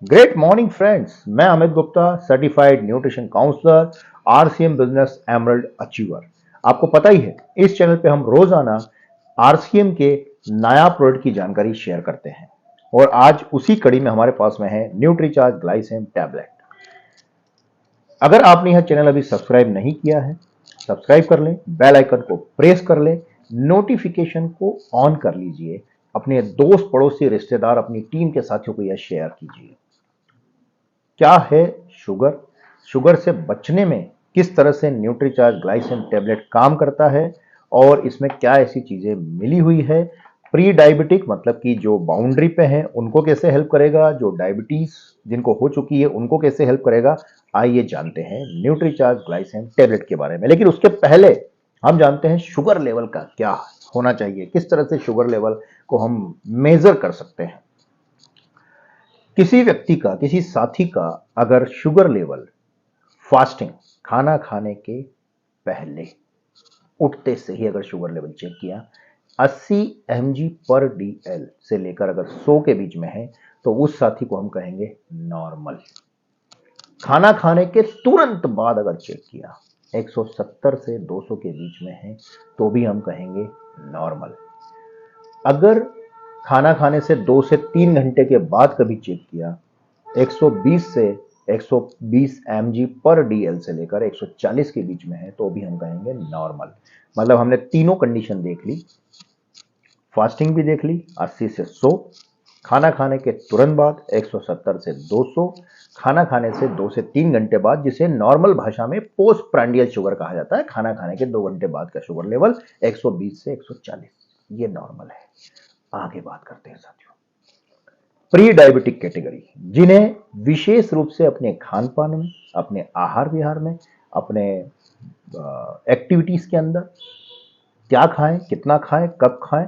Great morning friends. मैं Amit Gupta, certified nutrition counsellor, RCM business emerald achiever. आपको पता ही है, इस चैनल पे हम रोजाना आरसीएम के नया प्रोडक्ट की जानकारी शेयर करते हैं और आज उसी कड़ी में हमारे पास में है न्यूट्रीचार्ज ग्लाइसेम टैबलेट। अगर आपने यह चैनल अभी सब्सक्राइब नहीं किया है, सब्सक्राइब कर लें, बेल आइकन को प्रेस कर लें, नोटिफिकेशन को ऑन कर लीजिए। अपने दोस्त, पड़ोसी, रिश्तेदार, अपनी टीम के साथियों को यह शेयर कीजिए। क्या है शुगर? शुगर से बचने में किस तरह से न्यूट्रीचार्ज ग्लाइसेम टैबलेट काम करता है और इसमें क्या ऐसी चीजें मिली हुई है? प्री डायबिटिक मतलब कि जो बाउंड्री पे हैं उनको कैसे हेल्प करेगा, जो डायबिटीज जिनको हो चुकी है उनको कैसे हेल्प करेगा? आइए जानते हैं न्यूट्रीचार्ज ग्लाइसेम टैबलेट के बारे में। लेकिन उसके पहले हम जानते हैं शुगर लेवल का क्या होना चाहिए, किस तरह से शुगर लेवल को हम मेजर कर सकते हैं। किसी व्यक्ति का, किसी साथी का अगर शुगर लेवल फास्टिंग, खाना खाने के पहले उठते से ही अगर शुगर लेवल चेक किया 80 mg पर DL से लेकर अगर 100 के बीच में है तो उस साथी को हम कहेंगे नॉर्मल। खाना खाने के तुरंत बाद अगर चेक किया 170 से 200 के बीच में है तो भी हम कहेंगे नॉर्मल। अगर खाना खाने से 2 से 3 घंटे के बाद कभी चेक किया 120 से 120 mg पर DL से लेकर 140 के बीच में है तो भी हम कहेंगे नॉर्मल। मतलब हमने तीनों कंडीशन देख ली, फास्टिंग भी देख ली 80 से 100, खाना खाने के तुरंत बाद 170 से 200, खाना खाने से 2 से 3 घंटे बाद, जिसे नॉर्मल भाषा में पोस्ट प्रांडियल शुगर कहा जाता है। खाना खाने के 2 घंटे बाद का शुगर लेवल 120 से 140, ये नॉर्मल है। आगे बात करते हैं साथियों, प्री डायबिटिक कैटेगरी, जिन्हें विशेष रूप से अपने खान पान में, अपने आहार विहार में, अपने एक्टिविटीज के अंदर क्या खाएं, कितना खाएं, कब खाएं,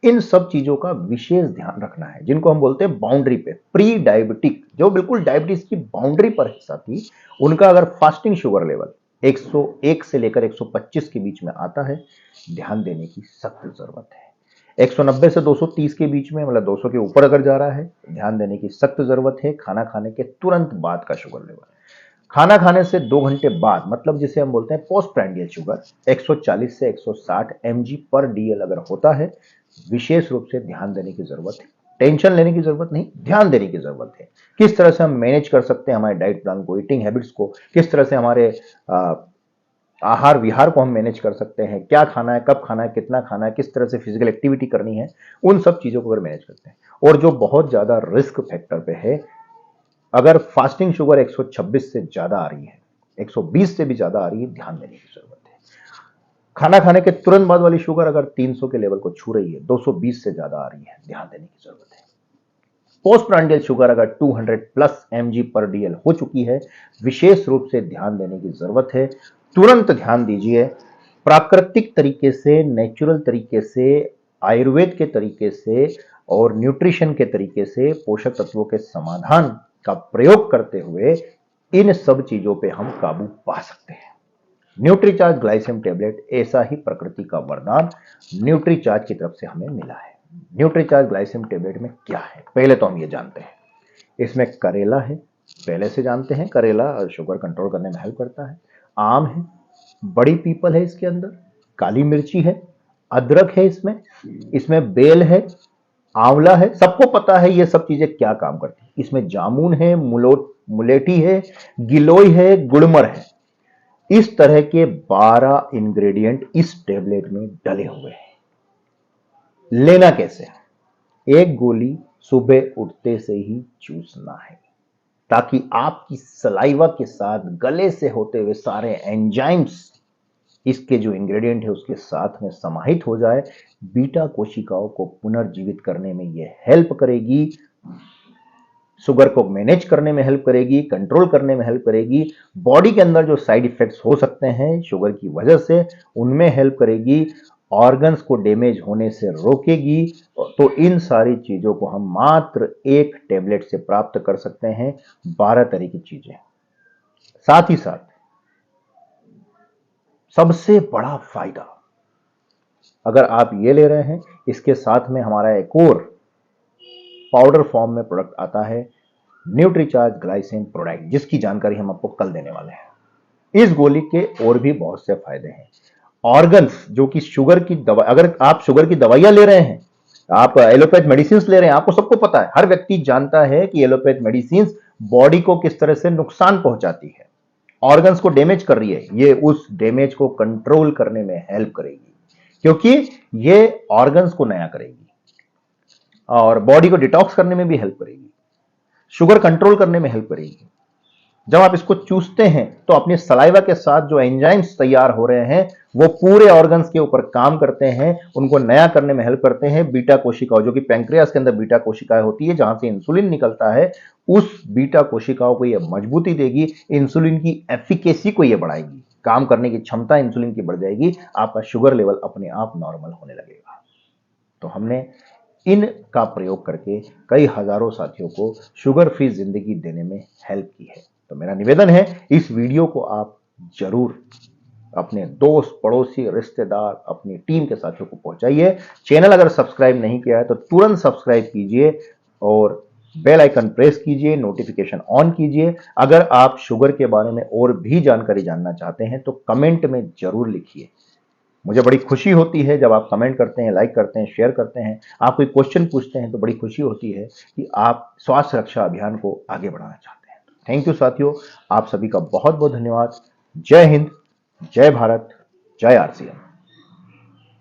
इन सब चीजों का विशेष ध्यान रखना है, जिनको हम बोलते हैं बाउंड्री पे प्री डायबिटिक, जो बिल्कुल डायबिटीज की बाउंड्री पर है साथी, उनका अगर फास्टिंग शुगर लेवल 101 से लेकर 125 के बीच में आता है, ध्यान देने की सख्त जरूरत है। 190 से 230 के बीच में, मतलब 200 के ऊपर अगर जा रहा है, ध्यान देने की सख्त जरूरत है। खाना खाने के तुरंत बाद का शुगर लेवल, खाना खाने से 2 घंटे बाद, मतलब जिसे हम बोलते हैं पोस्ट प्रांडियल शुगर, 140 से 160 mg पर DL अगर होता है, विशेष रूप से ध्यान देने की जरूरत है। टेंशन लेने की जरूरत नहीं, ध्यान देने की जरूरत है। किस तरह से हम मैनेज कर सकते हैं हमारे डाइट प्लान को, ईटिंग हैबिट्स को, किस तरह से हमारे आहार विहार को हम मैनेज कर सकते हैं, क्या खाना है, कब खाना है, कितना खाना है, किस तरह से फिजिकल एक्टिविटी करनी है, उन सब चीजों को अगर मैनेज करते हैं। और जो बहुत ज्यादा रिस्क फैक्टर पे है, अगर फास्टिंग शुगर 126 से ज्यादा आ रही है, 120 से भी ज्यादा आ रही है, ध्यान देने की जरूरत है। खाना खाने के तुरंत बाद वाली शुगर अगर 300 के लेवल को छू रही है, 220 से ज्यादा आ रही है, ध्यान देने की जरूरत है। पोस्ट प्रांडियल शुगर अगर 200 प्लस mg पर DL हो चुकी है, विशेष रूप से ध्यान देने की जरूरत है। तुरंत ध्यान दीजिए। प्राकृतिक तरीके से, नेचुरल तरीके से, आयुर्वेद के तरीके से और न्यूट्रिशन के तरीके से पोषक तत्वों के समाधान का प्रयोग करते हुए इन सब चीजों पे हम काबू पा सकते हैं। न्यूट्रीचार्ज ग्लाइसेम टैबलेट ऐसा ही प्रकृति का वरदान न्यूट्रीचार्ज की तरफ से हमें मिला है। न्यूट्रीचार्ज ग्लाइसेम टैबलेट में क्या है, पहले तो हम ये जानते हैं। इसमें करेला है, पहले से जानते हैं, करेला शुगर कंट्रोल करने में हेल्प करता है। आम है, बड़ी पीपल है इसके अंदर, काली मिर्ची है, अदरक है इसमें, इसमें बेल है, आंवला है। सबको पता है ये सब चीजें क्या काम करती है। इसमें जामुन है, मुलेठी है, गिलोय है, गुड़मर है। इस तरह के 12 इंग्रेडिएंट इस टेबलेट में डले हुए हैं। लेना कैसे है? एक गोली सुबह उठते से ही चूसना है, ताकि आपकी सलाइवा के साथ गले से होते हुए सारे एंजाइम्स, इसके जो इंग्रेडिएंट है उसके साथ में समाहित हो जाए। बीटा कोशिकाओं को पुनर्जीवित करने में यह हेल्प करेगी, शुगर को मैनेज करने में हेल्प करेगी, कंट्रोल करने में हेल्प करेगी। बॉडी के अंदर जो साइड इफेक्ट्स हो सकते हैं शुगर की वजह से, उनमें हेल्प करेगी। ऑर्गन्स को डैमेज होने से रोकेगी। तो इन सारी चीजों को हम मात्र एक टेबलेट से प्राप्त कर सकते हैं, 12 तरह की चीजें। साथ ही साथ सबसे बड़ा फायदा, अगर आप ये ले रहे हैं, इसके साथ में हमारा एक और पाउडर फॉर्म में प्रोडक्ट आता है न्यूट्रीचार्ज ग्लाइसिन प्रोडक्ट, जिसकी जानकारी हम आपको कल देने वाले हैं। इस गोली के और भी बहुत से फायदे हैं। ऑर्गन्स, जो कि शुगर की दवा, अगर आप शुगर की दवाइयां ले रहे हैं, आप एलोपैथ मेडिसिन ले रहे हैं, आपको सबको पता है, हर व्यक्ति जानता है कि एलोपैथ मेडिसिन बॉडी को किस तरह से नुकसान पहुंचाती है, ऑर्गन्स को डैमेज कर रही है। ये उस डैमेज को कंट्रोल करने में हेल्प करेगी, क्योंकि ये ऑर्गन्स को नया करेगी और बॉडी को डिटॉक्स करने में भी हेल्प करेगी, शुगर कंट्रोल करने में हेल्प करेगी। जब आप इसको चूसते हैं तो अपनी सलाइवा के साथ जो एंजाइम्स तैयार हो रहे हैं वो पूरे ऑर्गन्स के ऊपर काम करते हैं, उनको नया करने में हेल्प करते हैं। बीटा कोशिकाओं, जो कि पैंक्रियास के अंदर बीटा कोशिकाएं होती है जहां से इंसुलिन निकलता है, उस बीटा कोशिकाओं को यह मजबूती देगी, इंसुलिन की एफिकेसी को यह बढ़ाएगी, काम करने की क्षमता इंसुलिन की बढ़ जाएगी, आपका शुगर लेवल अपने आप नॉर्मल होने लगेगा। तो हमने इनका प्रयोग करके कई हजारों साथियों को शुगर फ्री जिंदगी देने में हेल्प की है। तो मेरा निवेदन है, इस वीडियो को आप जरूर अपने दोस्त, पड़ोसी, रिश्तेदार, अपनी टीम के साथियों को पहुंचाइए। चैनल अगर सब्सक्राइब नहीं किया है तो तुरंत सब्सक्राइब कीजिए और बेल आइकन प्रेस कीजिए, नोटिफिकेशन ऑन कीजिए। अगर आप शुगर के बारे में और भी जानकारी जानना चाहते हैं तो कमेंट में जरूर लिखिए। मुझे बड़ी खुशी होती है जब आप कमेंट करते हैं, लाइक करते हैं, शेयर करते हैं, आप कोई क्वेश्चन पूछते हैं तो बड़ी खुशी होती है कि आप स्वास्थ्य रक्षा अभियान को आगे बढ़ाना चाहते हैं। थैंक यू साथियों, आप सभी का बहुत बहुत धन्यवाद। जय हिंद, जय भारत, जय आरसीएम।